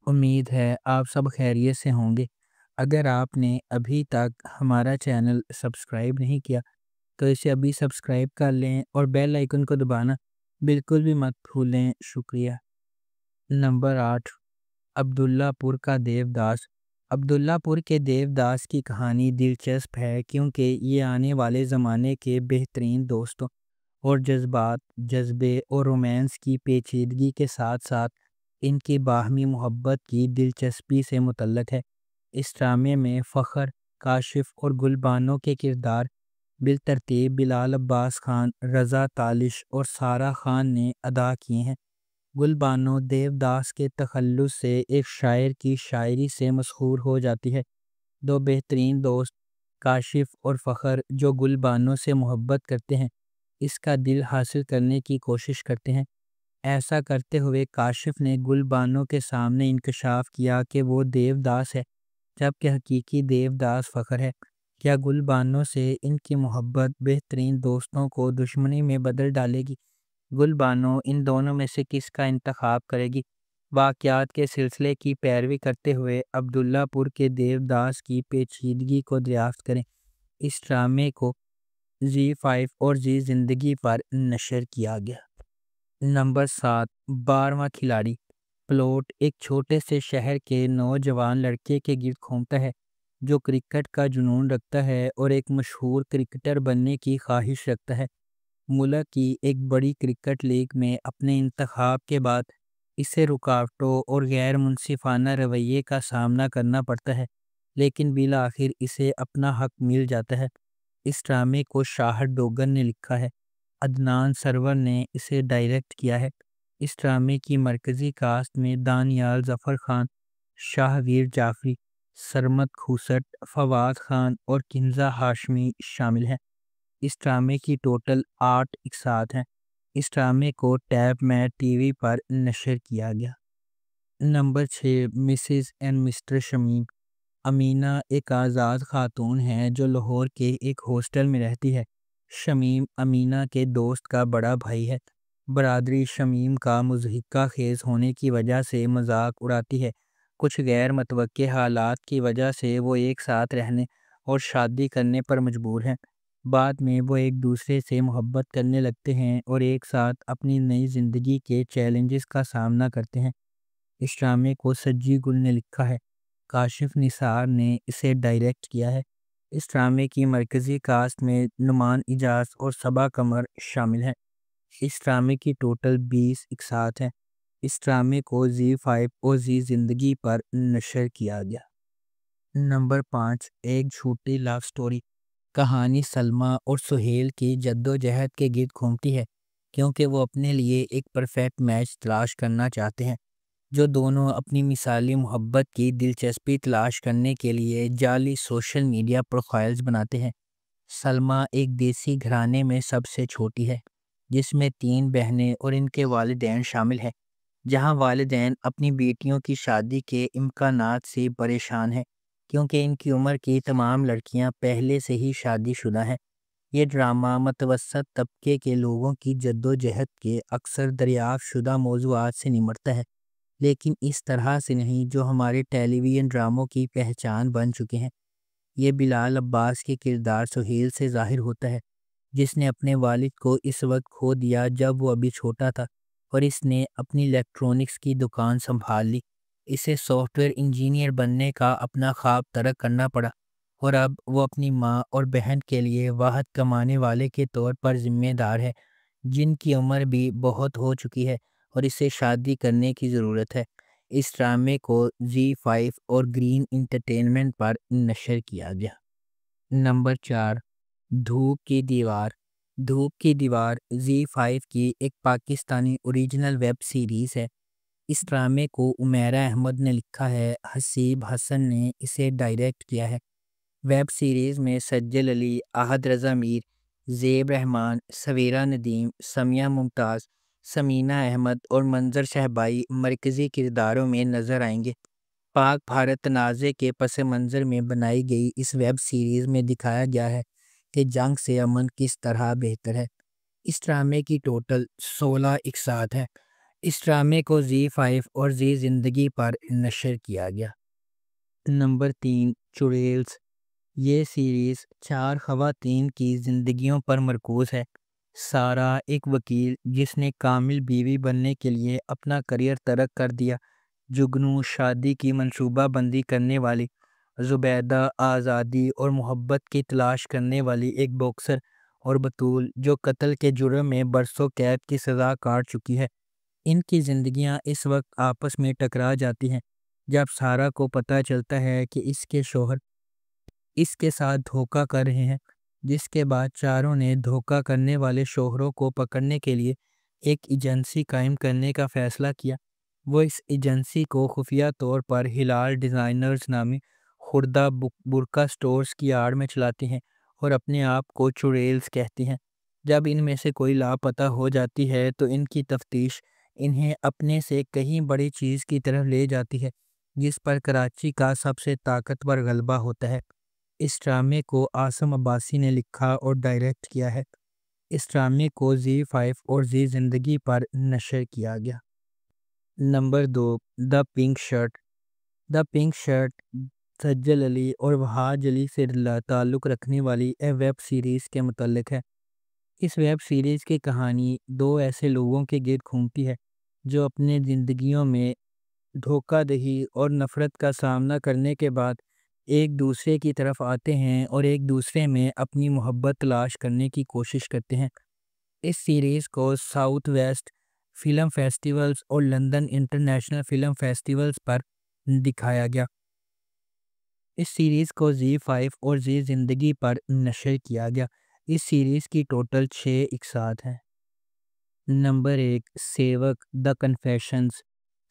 امید ہے آپ سب خیریت سے ہوں گے۔ اگر آپ نے ابھی تک ہمارا چینل سبسکرائب نہیں کیا تو اسے ابھی سبسکرائب کر لیں اور بیل آئیکن کو دبانا بالکل بھی مت بھولیں۔ شکریہ۔ نمبر 8، عبداللہ پور کا دیوداس۔ عبداللہ پور کے دیوداس کی کہانی دلچسپ ہے کیونکہ یہ آنے والے زمانے کے بہترین دوستوں اور جذبات، جذبے اور رومانس کی پیچیدگی کے ساتھ ساتھ ان کی باہمی محبت کی دلچسپی سے متعلق ہے۔ اس ڈرامے میں فخر، کاشف اور گلبانو کے کردار بالترتیب بلال عباس خان، رضا تالش اور سارہ خان نے ادا کیے ہیں۔ گلبانو دیوداس کے تخلص سے ایک شاعر کی شاعری سے مسحور ہو جاتی ہے۔ دو بہترین دوست کاشف اور فخر جو گلبانو سے محبت کرتے ہیں، اس کا دل حاصل کرنے کی کوشش کرتے ہیں۔ ایسا کرتے ہوئے کاشف نے گلبانو کے سامنے انکشاف کیا کہ وہ دیوداس ہے جبکہ حقیقی دیوداس فخر ہے۔ کیا گلبانو سے ان کی محبت بہترین دوستوں کو دشمنی میں بدل ڈالے گی؟ گلبانو ان دونوں میں سے کس کا انتخاب کرے گی؟ واقعات کے سلسلے کی پیروی کرتے ہوئے عبداللہ پور کے دیوداس کی پیچیدگی کو دریافت کریں۔ اس ڈرامے کو زی5 اور زی زندگی پر نشر کیا گیا۔ نمبر 7، 12واں کھلاڑی۔ پلوٹ ایک چھوٹے سے شہر کے نوجوان لڑکے کے گرد گھومتا ہے جو کرکٹ کا جنون رکھتا ہے اور ایک مشہور کرکٹر بننے کی خواہش رکھتا ہے۔ ملک کی ایک بڑی کرکٹ لیگ میں اپنے انتخاب کے بعد اسے رکاوٹوں اور غیر منصفانہ رویے کا سامنا کرنا پڑتا ہے، لیکن بالآخر اسے اپنا حق مل جاتا ہے۔ اس ڈرامے کو شاہد ڈوگر نے لکھا ہے، عدنان سرور نے اسے ڈائریکٹ کیا ہے۔ اس ڈرامے کی مرکزی کاسٹ میں دانیال ظفر خان، شاہویر جعفری، سرمد کھوسٹ، فواد خان اور کنزہ ہاشمی شامل ہیں۔ اس ڈرامے کی ٹوٹل 8 اقساط ہیں۔ اس ڈرامے کو ٹیب میٹ ٹی وی پر نشر کیا گیا۔ Number 6، Mrs and Mr Shamim. Amina ایک آزاد خاتون ہے جو لاہور کے ایک ہاسٹل میں رہتی ہے۔ شمیم امینہ کے دوست کا بڑا بھائی ہے۔ برادری شمیم کا مضحکہ خیز ہونے کی وجہ سے مذاق اڑاتی ہے۔ کچھ غیر متوقع حالات کی وجہ سے وہ ایک ساتھ رہنے اور شادی کرنے پر مجبور ہیں۔ بعد میں وہ ایک دوسرے سے محبت کرنے لگتے ہیں اور ایک ساتھ اپنی نئی زندگی کے چیلنجز کا سامنا کرتے ہیں۔ اس ڈرامے کو سجی گل نے لکھا ہے، کاشف نثار نے اسے ڈائریکٹ کیا ہے۔ اس ڈرامے کی مرکزی کاسٹ میں نعمان اجاز اور صبا قمر شامل ہیں۔ اس ڈرامے کی ٹوٹل 20 اقساط ہیں۔ اس ڈرامے کو زی5 اور زی زندگی پر نشر کیا گیا۔ نمبر 5، ایک جھوٹی لو سٹوری۔ کہانی سلمیٰ اور سہیل کی جدوجہد کے گرد گھومتی ہے کیونکہ وہ اپنے لیے ایک پرفیکٹ میچ تلاش کرنا چاہتے ہیں، جو دونوں اپنی مثالی محبت کی دلچسپی تلاش کرنے کے لیے جعلی سوشل میڈیا پروفائلز بناتے ہیں۔ سلمیٰ ایک دیسی گھرانے میں سب سے چھوٹی ہے جس میں 3 بہنیں اور ان کے والدین شامل ہیں، جہاں والدین اپنی بیٹیوں کی شادی کے امکانات سے پریشان ہیں کیونکہ ان کی عمر کی تمام لڑکیاں پہلے سے ہی شادی شدہ ہیں۔ یہ ڈرامہ متوسط طبقے کے لوگوں کی جدوجہد کے اکثر دریافت شدہ موضوعات سے نمٹتا ہے، لیکن اس طرح سے نہیں جو ہمارے ٹیلی ویژن ڈراموں کی پہچان بن چکے ہیں۔ یہ بلال عباس کے کردار سہیل سے ظاہر ہوتا ہے، جس نے اپنے والد کو اس وقت کھو دیا جب وہ ابھی چھوٹا تھا اور اس نے اپنی الیکٹرونکس کی دکان سنبھال لی۔ اسے سافٹ ویئر انجینئر بننے کا اپنا خواب ترک کرنا پڑا اور اب وہ اپنی ماں اور بہن کے لیے واحد کمانے والے کے طور پر ذمہ دار ہے، جن کی عمر بھی بہت ہو چکی ہے اور اسے شادی کرنے کی ضرورت ہے۔ اس ڈرامے کو زی5 اور گرین انٹرٹینمنٹ پر نشر کیا گیا۔ نمبر 4، دھوپ کی دیوار۔ دھوپ کی دیوار زی5 کی ایک پاکستانی اوریجنل ویب سیریز ہے۔ اس ڈرامے کو عمیرہ احمد نے لکھا ہے، حسیب حسن نے اسے ڈائریکٹ کیا ہے۔ ویب سیریز میں سجل علی، احد رضا میر، زیب رحمان، سویرا ندیم، سمیہ ممتاز، سمینہ احمد اور منظر شہبائی مرکزی کرداروں میں نظر آئیں گے۔ پاک بھارت تنازع کے پس منظر میں بنائی گئی اس ویب سیریز میں دکھایا گیا ہے کہ جنگ سے امن کس طرح بہتر ہے۔ اس ڈرامے کی ٹوٹل 16 اقساط ہے۔ اس ڈرامے کو زی5 اور زی زندگی پر نشر کیا گیا۔ نمبر 3، چڑیلز۔ یہ سیریز 4 خواتین کی زندگیوں پر مرکوز ہے۔ سارہ ایک وکیل جس نے کامل بیوی بننے کے لیے اپنا کریئر ترک کر دیا، جگنو شادی کی منصوبہ بندی کرنے والی، زبیدہ آزادی اور محبت کی تلاش کرنے والی ایک باکسر، اور بطول جو قتل کے جرم میں برسوں قید کی سزا کاٹ چکی ہے۔ ان کی زندگیاں اس وقت آپس میں ٹکرا جاتی ہیں جب سارہ کو پتہ چلتا ہے کہ اس کے شوہر اس کے ساتھ دھوکہ کر رہے ہیں، جس کے بعد چاروں نے دھوکہ کرنے والے شوہروں کو پکڑنے کے لیے ایک ایجنسی قائم کرنے کا فیصلہ کیا۔ وہ اس ایجنسی کو خفیہ طور پر ہلال ڈیزائنرز نامی خوردہ برقع سٹورز کی آڑ میں چلاتی ہیں اور اپنے آپ کو چڑیلز کہتی ہیں۔ جب ان میں سے کوئی لاپتہ ہو جاتی ہے تو ان کی تفتیش انہیں اپنے سے کہیں بڑی چیز کی طرف لے جاتی ہے، جس پر کراچی کا سب سے طاقتور غلبہ ہوتا ہے۔ اس ڈرامے کو عاصم عباسی نے لکھا اور ڈائریکٹ کیا ہے۔ اس ڈرامے کو زی5 اور زی زندگی پر نشر کیا گیا۔ نمبر 2، دا پنک شرٹ۔ دا پنک شرٹ سجل علی اور وہاج علی سے تعلق رکھنے والی ایک ویب سیریز کے متعلق ہے۔ اس ویب سیریز کی کہانی 2 ایسے لوگوں کے گرد گھومتی ہے جو اپنے زندگیوں میں دھوکہ دہی اور نفرت کا سامنا کرنے کے بعد ایک دوسرے کی طرف آتے ہیں اور ایک دوسرے میں اپنی محبت تلاش کرنے کی کوشش کرتے ہیں۔ اس سیریز کو ساؤتھ ویسٹ فلم فیسٹیولز اور لندن انٹرنیشنل فلم فیسٹیولز پر دکھایا گیا۔ اس سیریز کو زی5 اور زی زندگی پر نشر کیا گیا۔ اس سیریز کی ٹوٹل 6 اقساط ہیں۔ نمبر 1، سیوک دا کنفیشنز۔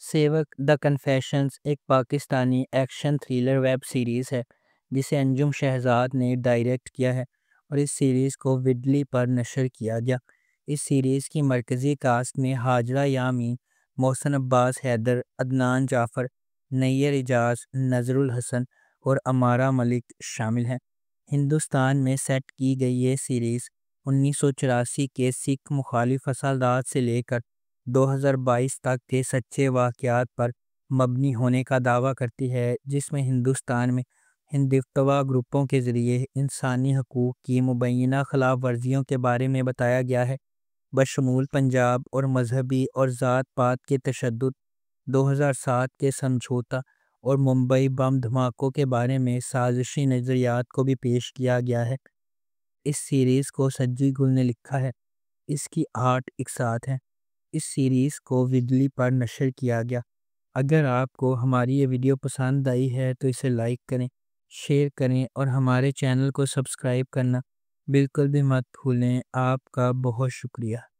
سیوک دا کنفیشنز ایک Pakistani action thriller web series ہے جسے انجم شہزاد نے ڈائریکٹ کیا ہے اور اس سیریز کو وڈلی پر نشر کیا گیا۔ اس سیریز کی مرکزی کاسٹ میں ہاجرہ یامین، محسن عباس حیدر، عدنان جعفر، نیّر اعجاز، نذر الحسن اور امارہ ملک شامل ہیں۔ ہندوستان میں سیٹ کی گئی یہ سیریز 1984 کے سکھ مخالف فسادات سے لے کر 2022 تک کے سچے واقعات پر مبنی ہونے کا دعویٰ کرتی ہے، جس میں ہندوستان میں ہندتوا گروپوں کے ذریعے انسانی حقوق کی مبینہ خلاف ورزیوں کے بارے میں بتایا گیا ہے، بشمول پنجاب اور مذہبی اور ذات پات کے تشدد، 2007 کے سمجھوتہ اور ممبئی بم دھماکوں کے بارے میں سازشی نظریات کو بھی پیش کیا گیا ہے۔ اس سیریز کو سجی گل نے لکھا ہے۔ اس کی 8 اقساط ہیں۔ اس سیریز کو وڈلی پر نشر کیا گیا۔ اگر آپ کو ہماری یہ ویڈیو پسند آئی ہے تو اسے لائک کریں، شیئر کریں اور ہمارے چینل کو سبسکرائب کرنا بالکل بھی مت بھولیں۔ آپ کا بہت شکریہ۔